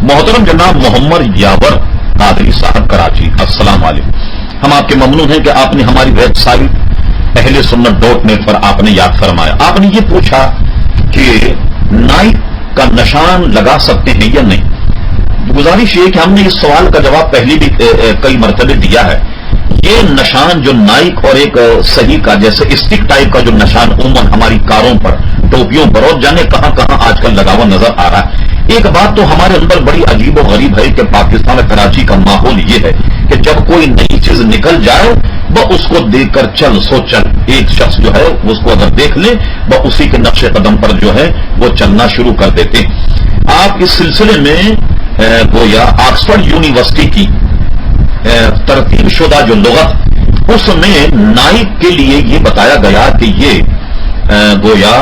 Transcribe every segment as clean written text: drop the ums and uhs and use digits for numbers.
محترم جناب محمد یاور قادری صاحب کراچی، السلام علیکم۔ ہم آپ کے ممنون ہیں کہ آپ نے ہماری ویب سائٹ اہل سنت.net پر آپ نے یاد فرمایا، آپ نے یہ پوچھا کہ نائک کا نشان لگا سکتے ہیں یا نہیں۔ گزارش یہ کہ ہم نے اس سوال کا جواب پہلے بھی کئی مرتبے دیا ہے۔ یہ نشان جو نائک اور ایک صحیح کا جیسے اسٹک ٹائپ کا جو نشان عموماً ہماری کاروں پر، ٹوپیوں پر اور جانے کہاں کہاں آج کل لگا ہوا نظر آ رہا ہے۔ ایک بات تو ہمارے اندر بڑی عجیب و غریب ہے کہ پاکستان اور کراچی کا ماحول یہ ہے کہ جب کوئی نئی چیز نکل جائے وہ اس کو دیکھ کر چل سو چل، ایک شخص جو ہے اس کو اگر دیکھ لے وہ اسی کے نقش قدم پر جو ہے وہ چلنا شروع کر دیتے ہیں۔ آپ اس سلسلے میں گویا آکسفورڈ یونیورسٹی کی ترتیب شدہ جو لغت، اس میں نائک کے لیے یہ بتایا گیا کہ یہ گویا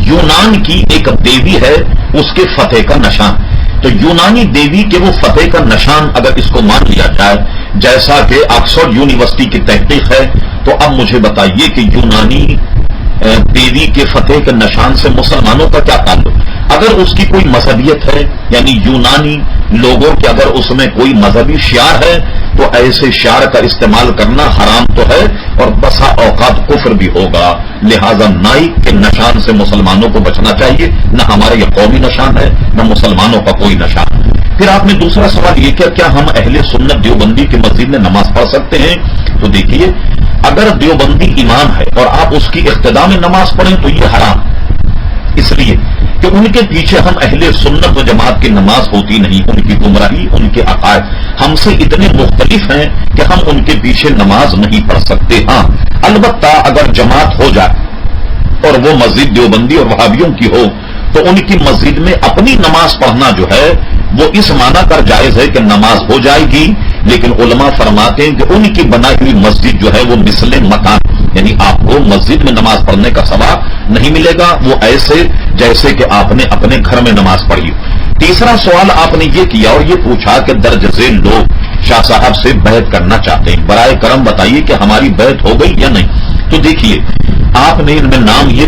یونان کی ایک دیوی ہے، اس کے فتح کا نشان۔ تو یونانی دیوی کے وہ فتح کا نشان اگر اس کو مان لیا جائے جیسا کہ آکسفورڈ یونیورسٹی کی تحقیق ہے، تو اب مجھے بتائیے کہ یونانی دیوی کے فتح کے نشان سے مسلمانوں کا کیا تعلق؟ اگر اس کی کوئی مذہبیت ہے، یعنی یونانی لوگوں کے اگر اس میں کوئی مذہبی شعار ہے تو ایسے شعار کا استعمال کرنا حرام تو ہے اور بسا اوقات کفر بھی ہوگا۔ لہذا نائک کے نشان سے مسلمانوں کو بچنا چاہیے، نہ ہمارا یہ قومی نشان ہے نہ مسلمانوں کا کوئی نشان۔ پھر آپ نے دوسرا سوال یہ کیا ہم اہل سنت دیوبندی کی مسجد میں نماز پڑھ سکتے ہیں؟ تو دیکھیے، اگر دیوبندی امام ہے اور آپ اس کی اقتداء میں نماز پڑھیں تو یہ حرام، اس لیے کہ ان کے پیچھے ہم اہل سنت و جماعت کی نماز ہوتی نہیں، ان کی گمراہی، ان کے عقائد ہم سے اتنے مختلف ہیں کہ ہم ان کے پیچھے نماز نہیں پڑھ سکتے۔ ہاں البتہ اگر جماعت ہو جائے اور وہ مسجد دیوبندی اور وہابیوں کی ہو تو ان کی مسجد میں اپنی نماز پڑھنا جو ہے وہ اس معنی کر جائز ہے کہ نماز ہو جائے گی، لیکن علماء فرماتے ہیں کہ ان کی بنائی ہوئی مسجد جو ہے وہ مثل مکان، یعنی آپ کو مسجد میں نماز پڑھنے کا ثواب نہیں ملے گا، وہ ایسے جیسے کہ آپ نے اپنے گھر میں نماز پڑھی۔ تیسرا سوال آپ نے یہ کیا اور یہ پوچھا کہ درج ذیل لوگ شاہ صاحب سے بیعت کرنا چاہتے ہیں، برائے کرم بتائیے کہ ہماری بیعت ہو گئی یا نہیں۔ تو دیکھیے، آپ نے ان میں نام یہ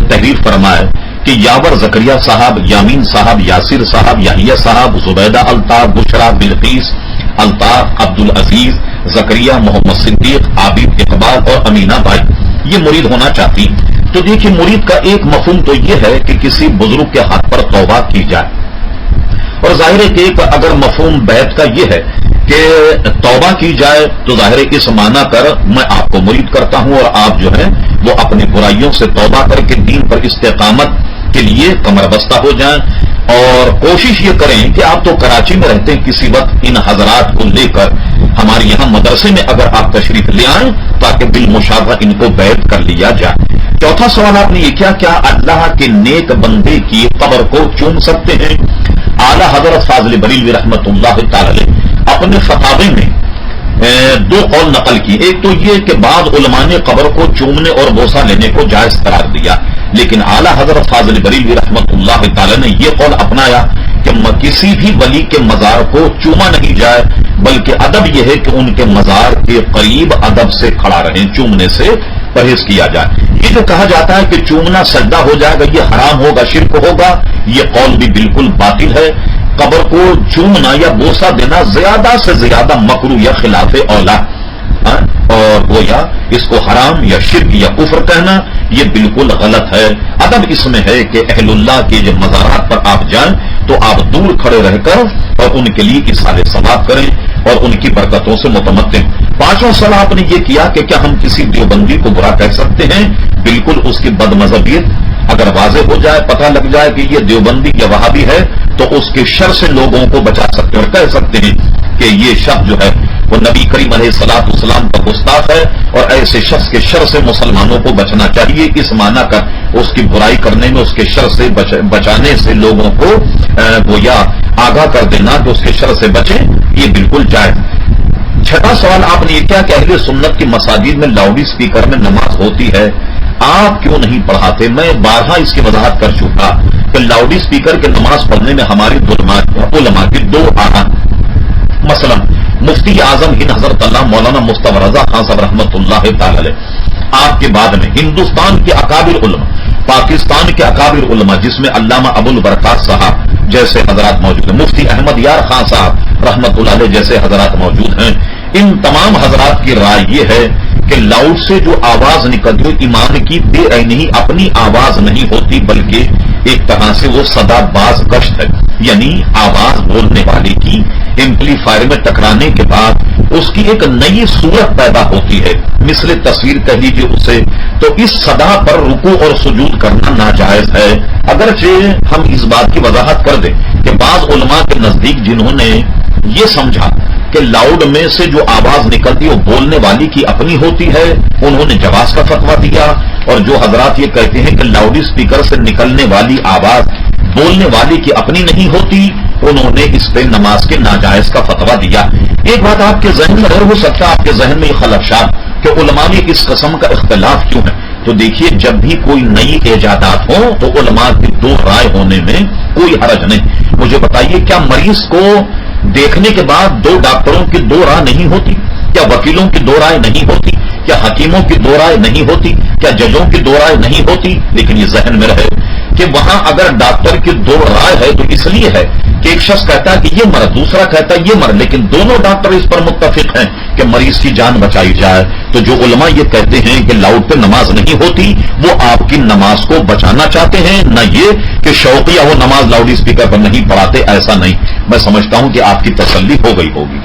تحریر فرمایا کہ یاور زکریا صاحب، یامین صاحب، یاسر صاحب، یحییٰ صاحب، زبیدہ الطاف، بشرا بلقیس، الطاف، عبدالعزیز، زکریا، محمد صدیق، عابد اقبال اور امینہ بھائی یہ مرید ہونا چاہتی۔ تو دیکھیے، مرید کا ایک مفہوم تو یہ ہے کہ کسی بزرگ کے ہاتھ پر توبہ کی جائے، اور ظاہر ہے کہ ایک اگر مفہوم بیعت کا یہ ہے کہ توبہ کی جائے تو ظاہر اس معنی کر میں آپ کو مرید کرتا ہوں اور آپ جو ہے وہ اپنی برائیوں سے توبہ کر کے دین پر استقامت کے لیے کمر بستہ ہو جائیں، اور کوشش یہ کریں کہ آپ تو کراچی میں رہتے ہیں، کسی وقت ان حضرات کو لے کر ہمارے یہاں مدرسے میں اگر آپ تشریف لے آئیں تاکہ بالمشابہ ان کو بیعت کر لیا جائے۔ چوتھا سوال آپ نے یہ کیا اللہ کے نیک بندے کی قبر کو چوم سکتے ہیں؟ اعلیٰ حضرت فاضل بریلوی رحمت اللہ تعالی علیہ اپنے فتاوی میں دو قول نقل کی۔ ایک تو یہ کہ بعض علماء نے قبر کو چومنے اور بوسہ لینے کو جائز قرار دیا، لیکن اعلیٰ حضرت فاضل بریلوی رحمت اللہ تعالی نے یہ قول اپنایا کہ کسی بھی ولی کے مزار کو چوما نہیں جائے، بلکہ ادب یہ ہے کہ ان کے مزار کے قریب ادب سے کھڑا رہیں، چومنے سے پرہیز کیا جائے۔ یہ جو کہا جاتا ہے کہ چومنا سجدہ ہو جائے گا، یہ حرام ہوگا، شرک ہوگا، یہ قول بھی بالکل باطل ہے۔ قبر کو چومنا یا بوسہ دینا زیادہ سے زیادہ مکروہ یا خلاف اولا، اور گویا اس کو حرام یا شرک یا کفر کہنا یہ بالکل غلط ہے۔ ادب اس میں ہے کہ اہل اللہ کے جو مزارات پر آپ جائیں تو آپ دور کھڑے رہ کر اور ان کے لیے اصالہ ثواب کریں اور ان کی برکتوں سے متمتع۔ پانچواں سوال آپ نے یہ کیا کہ کیا ہم کسی دیوبندی کو برا کہہ سکتے ہیں؟ بالکل، اس کی بد مذہبیت اگر واضح ہو جائے، پتہ لگ جائے کہ یہ دیوبندی یا وہابی ہے تو اس کے شر سے لوگوں کو بچا سکتے ہیں اور کہہ سکتے ہیں کہ یہ شخص جو ہے وہ نبی کریم علیہ الصلوۃ والسلام کا گستاخ ہے اور ایسے شخص کے شر سے مسلمانوں کو بچنا چاہیے، اس معنی کر اس کی برائی کرنے میں، اس کے شر سے بچانے سے لوگوں کو گویا آگاہ کر دینا کہ اس کے شر سے بچیں، یہ بالکل جائز۔ چھٹا سوال آپ نے یہ کیا کہ اہل سنت کی مساجد میں لاؤڈ اسپیکر میں نماز ہوتی ہے، آپ کیوں نہیں پڑھاتے؟ میں بارہا اس کی وضاحت کر چکا کہ لاؤڈ اسپیکر کے نماز پڑھنے میں ہماری علماء کی دو آراء، مثلا مفتی اعظم ہند حضرت اللہ مولانا مصطفی رضا خان صاحب رحمت اللہ تعالی علیہ، آپ کے بعد میں ہندوستان کے اکابر علماء، پاکستان کے اکابر علماء جس میں علامہ ابو البرکات صاحب جیسے حضرات موجود ہیں، مفتی احمد یار خان صاحب رحمت اللہ علیہ جیسے حضرات موجود ہیں، ان تمام حضرات کی رائے یہ ہے کہ لاؤڈ سے جو آواز نکلتی ہے امام کی بے عینی اپنی آواز نہیں ہوتی، بلکہ ایک طرح سے وہ صدا باز گشت ہے، یعنی آواز بولنے والے کی ایمپلیفائر میں ٹکرانے کے بعد اس کی ایک نئی صورت پیدا ہوتی ہے، مثل تصویر کہہ لیجیے اسے، تو اس صدا پر رکوع اور سجود کرنا ناجائز ہے۔ اگرچہ ہم اس بات کی وضاحت کر دیں کہ بعض علماء کے نزدیک جنہوں نے یہ سمجھا کہ لاؤڈ میں سے جو آواز نکلتی ہے وہ بولنے والی کی اپنی ہوتی ہے، انہوں نے جواز کا فتویٰ دیا، اور جو حضرات یہ کہتے ہیں کہ لاؤڈ اسپیکر سے نکلنے والی آواز بولنے والی کی اپنی نہیں ہوتی، انہوں نے اس پہ نماز کے ناجائز کا فتویٰ دیا۔ ایک بات آپ کے ذہن میں ہو سکتا ہے، آپ کے ذہن میں یہ خدشات کہ علماء میں اس قسم کا اختلاف کیوں ہے، تو دیکھیے جب بھی کوئی نئی ایجادات ہوں تو علماء کی دو رائے ہونے میں کوئی حرج نہیں۔ مجھے بتائیے کیا مریض کو دیکھنے کے بعد دو ڈاکٹروں کی دو رائے نہیں ہوتی؟ کیا وکیلوں کی دو رائے نہیں ہوتی؟ کیا حکیموں کی دو رائے نہیں ہوتی؟ کیا ججوں کی دو رائے نہیں ہوتی؟ لیکن یہ ذہن میں رہے کہ وہاں اگر ڈاکٹر کی دو رائے ہے تو اس لیے ہے کہ ایک شخص کہتا ہے کہ یہ مر، دوسرا کہتا ہے یہ مر، لیکن دونوں ڈاکٹر اس پر متفق ہیں کہ مریض کی جان بچائی جائے۔ تو جو علماء یہ کہتے ہیں کہ لاؤڈ پہ نماز نہیں ہوتی، وہ آپ کی نماز کو بچانا چاہتے ہیں، نہ یہ کہ شوقیہ وہ نماز لاؤڈ اسپیکر پر نہیں پڑھاتے، ایسا نہیں۔ میں سمجھتا ہوں کہ آپ کی تسلی ہو گئی ہوگی۔